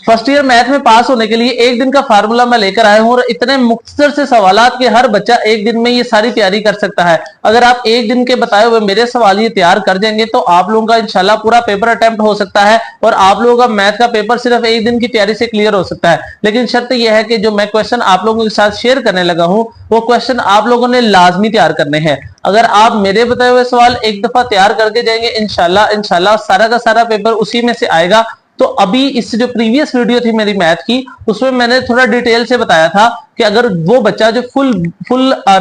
First year math में पास होने के लिए एक दिन का फार्मूला मैं लेकर आया हूं और इतने मुख्तसर से सवालात के हर बच्चा एक दिन में ये सारी तैयारी कर सकता है। अगर आप एक दिन के बताए हुए मेरे सवाल ये तैयार कर देंगे तो आप लोगों का इंशाल्लाह पूरा पेपर अटेम्प्ट हो सकता है और आप लोगों का मैथ का पेपर सिर्फ एक दिन की तैयारी से क्लियर हो सकता है। लेकिन शर्त यह है कि जो मैं क्वेश्चन आप लोगों के साथ शेयर करने लगा हूं वो क्वेश्चन आप लोगों ने लाजमी तैयार करने हैं। अगर आप मेरे बताए हुए सवाल एक दफा तैयार करके जाएंगे इंशाल्लाह इंशाल्लाह सारा का सारा पेपर उसी में से आएगा। तो अभी इससे जो प्रीवियस वीडियो थी मेरी मैथ की उसमें मैंने थोड़ा डिटेल से बताया था कि अगर वो बच्चा जो फुल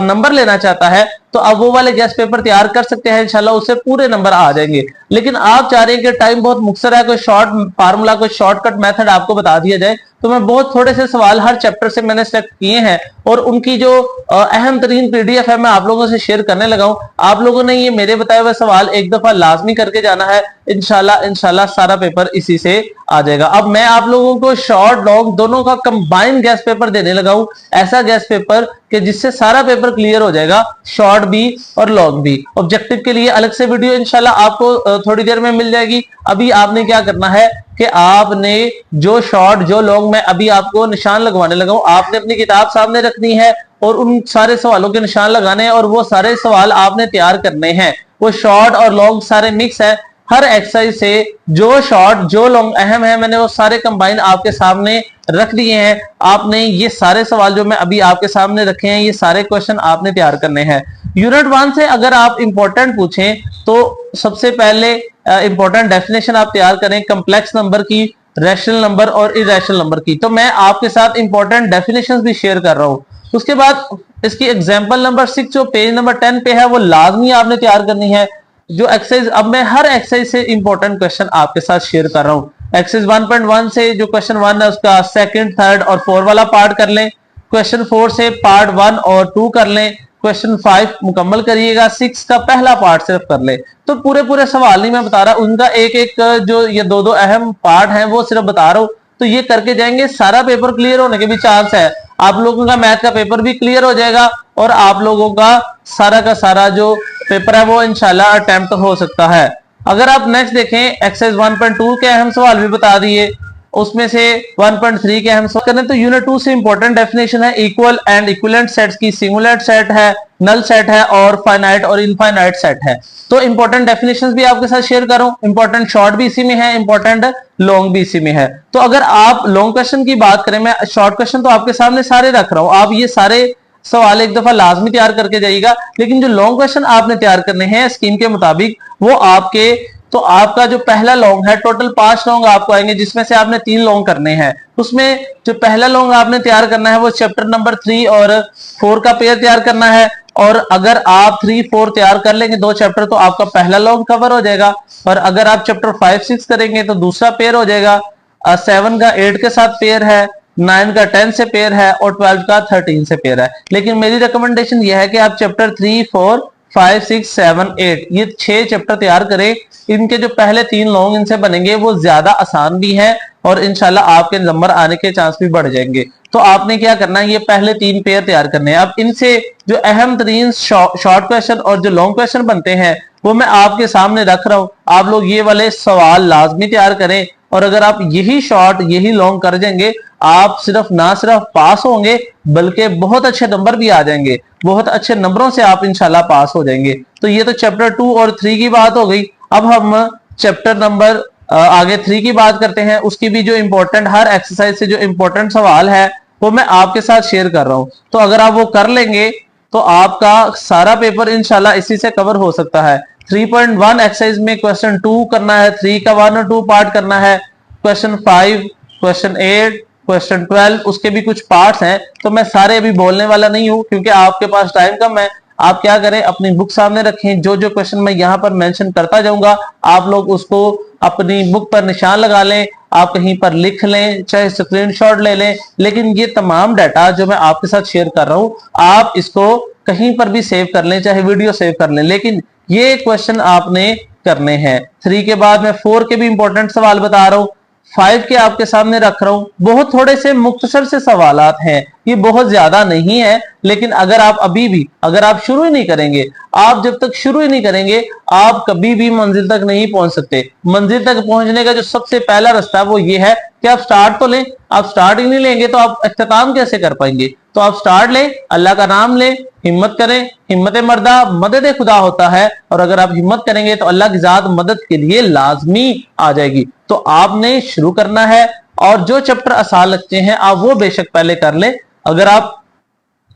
नंबर लेना चाहता है तो अब वो वाले गेस्ट पेपर तैयार कर सकते हैं, इंशाल्लाह उससे पूरे नंबर आ जाएंगे। लेकिन आप चाह रहे हैं कि टाइम बहुत मुख्तसर है, कोई शॉर्ट फार्मूला कोई शॉर्टकट मेथड आपको बता दिया जाए, तो मैं बहुत थोड़े से सवाल हर चैप्टर से मैंने सेलेक्ट किए हैं और उनकी जो अहम तरीन पीडीएफ है मैं आप लोगों से शेयर करने लगा हूं। आप लोगों ने ये मेरे बताए हुए सवाल एक दफा लाजमी करके जाना है, इंशाल्लाह इंशाल्लाह सारा पेपर इसी से आ जाएगा। अब मैं आप लोगों को शॉर्ट लॉन्ग दोनों का कंबाइंड गेस्ट पेपर देने लगा हूं, ऐसा गेस्ट पेपर कि जिससे सारा पेपर क्लियर हो जाएगा, शॉर्ट भी और लॉन्ग भी। ऑब्जेक्टिव के लिए अलग से वीडियो इंशाल्लाह आपको थोड़ी देर में मिल जाएगी। अभी आपने क्या करना है कि आपने जो शॉर्ट जो लॉन्ग मैं अभी आपको निशान लगवाने लगा हूं, आपने अपनी किताब सामने रखनी है और उन सारे सवालों के निशान लगाने हैं और वो सारे सवाल आपने तैयार करने हैं। वो शॉर्ट और लॉन्ग सारे मिक्स है। हर एक्सरसाइज से जो शॉर्ट जो लॉन्ग अहम है मैंने वो सारे कंबाइन आपके सामने रख दिए हैं। आपने ये सारे सवाल जो मैं अभी आपके सामने रखे हैं ये सारे क्वेश्चन आपने तैयार करने हैं। यूनिट 1 से अगर आप इंपॉर्टेंट पूछें तो सबसे पहले इंपॉर्टेंट डेफिनेशन आप तैयार करें कंप्लेक्स नंबर की, रैशनल नंबर और इरेशनल नंबर की। तो मैं आपके साथ इंपॉर्टेंट डेफिनेशंस भी शेयर कर रहा हूं। उसके बाद इसकी एग्जांपल नंबर 6 जो पेज नंबर 10 पे है वो लाजमी आपने तैयार करनी है। जो एक्सरसाइज अब मैं हर एक्सरसाइज से इंपॉर्टेंट क्वेश्चन आपके साथ शेयर कर रहा हूं। एक्सरसाइज 1.1 से जो क्वेश्चन 1 है उसका सेकंड, थर्ड और 4 वाला पार्ट कर लें। क्वेश्चन 4 से पार्ट 1 और 2 कर लें। क्वेश्चन 5 मुकम्मल करिएगा, 6 का पहला पार्ट सिर्फ कर ले। तो पूरे पूरे सवाल नहीं मैं बता रहा, उनका एक एक जो ये दो अहम पार्ट हैं वो सिर्फ बता रहा हूं। तो ये करके जाएंगे, सारा पेपर क्लियर होने के भी चांस है। आप लोगों का मैथ का पेपर भी क्लियर हो जाएगा और आप लोगों का सारा जो पेपर है वो इंशाल्लाह अटेम्प्ट हो सकता है। अगर आप नेक्स्ट देखें, एक्सरसाइज 1.2 के अहम सवाल भी बता दिए, उसमें से 1.3 के हम सॉल्व करें तो यूनिट 2 से इंपॉर्टेंट डेफिनेशन है इक्वल एंड इक्विवेलेंट सेट्स की, सिंगुलर सेट है, नल सेट है और फाइनाइट और इनफाइनाइट सेट है। तो इंपॉर्टेंट डेफिनेशंस भी आपके साथ शेयर करूं, इंपॉर्टेंट शॉर्ट भी इसी में है, इंपॉर्टेंट लॉन्ग भी इसी में है। तो अगर आप लॉन्ग क्वेश्चन की बात करें, मैं शॉर्ट क्वेश्चन तो आपके सामने सारे रख रहा हूं, आप ये सारे सवाल एक दफा लाजमी तैयार करके जाइएगा। लेकिन जो लॉन्ग क्वेश्चन आपने तैयार करने हैं स्कीम के मुताबिक वो आपके, तो आपका जो पहला लॉन्ग है, टोटल 5 लॉन्ग आपको आएंगे जिसमें से आपने 3 लॉन्ग करने हैं। उसमें जो पहला लॉन्ग आपने तैयार करना है वो चैप्टर नंबर 3 और 4 का पेयर तैयार करना है। और अगर आप 3, 4 तैयार कर लेंगे 2 चैप्टर तो आपका पहला लॉन्ग कवर हो जाएगा। और अगर आप चैप्टर 5, 6 करेंगे तो दूसरा पेयर हो जाएगा। 7 का 8 के साथ पेयर है, 9 का 10 से पेयर है और 12 का 13 से पेयर है। लेकिन मेरी रिकमेंडेशन यह है कि आप चैप्टर 3, 4, 5, 6, 7, 8 ये 6 चैप्टर तैयार करें। इनके जो पहले 3 लॉन्ग इनसे बनेंगे वो ज्यादा आसान भी हैं और इंशाल्लाह आपके नंबर आने के चांस भी बढ़ जाएंगे। तो आपने क्या करना है, ये पहले 3 पेयर तैयार करने हैं। अब इनसे जो अहम तरीन शॉर्ट क्वेश्चन और जो लॉन्ग क्वेश्चन बनते हैं वो मैं आपके सामने रख रहा हूं। आप लोग ये वाले सवाल लाजमी तैयार करें और अगर आप यही शॉर्ट यही लॉन्ग कर जाएंगे आप ना सिर्फ पास होंगे बल्कि बहुत अच्छे नंबर भी आ जाएंगे, बहुत अच्छे नंबरों से आप इंशाल्लाह पास हो जाएंगे। तो ये तो चैप्टर 2 और 3 की बात हो गई। अब हम चैप्टर नंबर आगे 3 की बात करते हैं। उसकी भी जो इंपॉर्टेंट हर एक्सरसाइज से जो इंपॉर्टेंट सवाल है वो मैं आपके साथ शेयर कर रहा हूं। तो अगर आप वो कर लेंगे तो आपका सारा पेपर इंशाल्लाह इसी से कवर हो सकता है। 3.1 एक्सरसाइज में क्वेश्चन 2 करना है, 3 का 1 और 2 पार्ट करना है। क्वेश्चन 5, क्वेश्चन 8, क्वेश्चन 12 उसके भी कुछ पार्ट्स हैं। तो मैं सारे अभी बोलने वाला नहीं हूं क्योंकि आपके पास टाइम कम है। आप क्या करें, अपनी बुक सामने रखें, जो जो क्वेश्चन मैं यहां पर मेंशन करता जाऊंगा आप लोग उसको अपनी बुक पर निशान लगा लें, आप कहीं पर लिख लें, चाहे स्क्रीनशॉट ले लें। लेकिन ये तमाम डाटा जो मैं आपके साथ शेयर कर रहा हूं आप इसको कहीं पर भी सेव कर लें, चाहे वीडियो सेव कर लें, लेकिन ये क्वेश्चन आपने करने हैं। 3 के बाद मैं 4 के भी इंपॉर्टेंट सवाल बता रहा हूं। 5 के आपके सामने रख रहा हूं। बहुत थोड़े से मुख्तसर से सवालात हैं, ये बहुत ज्यादा नहीं है, लेकिन अगर आप अभी भी अगर आप शुरू ही नहीं करेंगे, आप जब तक शुरू ही नहीं करेंगे आप कभी भी मंजिल तक नहीं पहुंच सकते। मंजिल तक पहुंचने का जो सबसे पहला रास्ता है वो ये है कि आप स्टार्ट तो लें। आप स्टार्ट ही नहीं लेंगे तो आप इख्तिताम कैसे कर पाएंगे? तो आप स्टार्ट लें, अल्लाह का नाम लें, हिम्मत करें। हिम्मत मर्दा मदद खुदा होता है, और अगर आप हिम्मत करेंगे तो अल्लाह की जात मदद के लिए लाजमी आ जाएगी। तो आपने शुरू करना है, और जो चैप्टर आसान लगते हैं आप वो बेशक पहले कर लें। अगर आप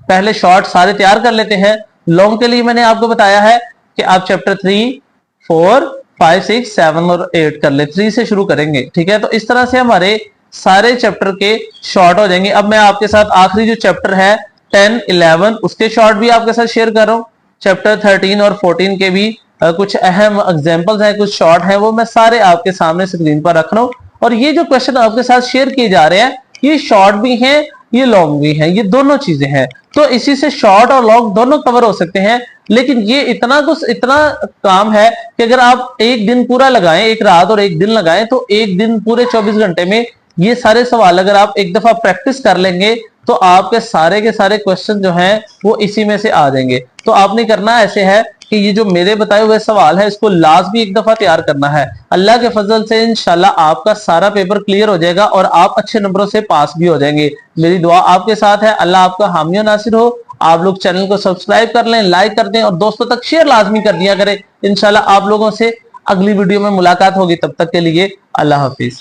पहले शॉर्ट सारे तैयार कर लेते हैं, लॉन्ग के लिए मैंने आपको बताया है कि आप चैप्टर 3, 4, 5, 6, 7 और 8 कर ले। 3 से शुरू करेंगे, ठीक है। तो इस तरह से हमारे सारे चैप्टर के शॉर्ट हो जाएंगे। अब मैं आपके साथ आखिरी जो चैप्टर है 10, 11 उसके शॉर्ट भी आपके साथ शेयर कर रहा हूं। चैप्टर 13 और 14 के भी कुछ अहम एग्जांपल्स हैं, कुछ शॉर्ट हैं, वो मैं सारे आपके सामने स्क्रीन पर रख रहा हूं। और ये जो क्वेश्चन आपके साथ शेयर किए जा रहे हैं ये शॉर्ट भी हैं, ये लॉन्ग भी हैं, ये दोनों चीजें हैं। तो इसी से शॉर्ट और लॉन्ग दोनों कवर हो सकते हैं। लेकिन ये इतना काम है कि अगर आप एक दिन पूरा लगाएं, एक रात और एक दिन लगाएं, तो एक दिन पूरे 24 घंटे में ये सारे सवाल अगर आप एक दफा प्रैक्टिस कर लेंगे तो आपके सारे के सारे क्वेश्चन जो हैं वो इसी में से आ जाएंगे। तो आपने करना ऐसे है कि ये जो मेरे बताए हुए सवाल है इसको लाजमी एक दफा तैयार करना है। अल्लाह के फजल से इंशाल्लाह आपका सारा पेपर क्लियर हो जाएगा और आप अच्छे नंबरों से पास भी हो जाएंगे। मेरी दुआ आपके साथ है। अल्लाह आपका हामी और नासिर हो। आप लोग चैनल को सब्सक्राइब कर लें, लाइक कर दें और दोस्तों तक शेयर लाजमी कर दिया करें। इंशाल्लाह आप लोगों से अगली वीडियो में मुलाकात होगी। तब तक के लिए अल्लाह हाफिज।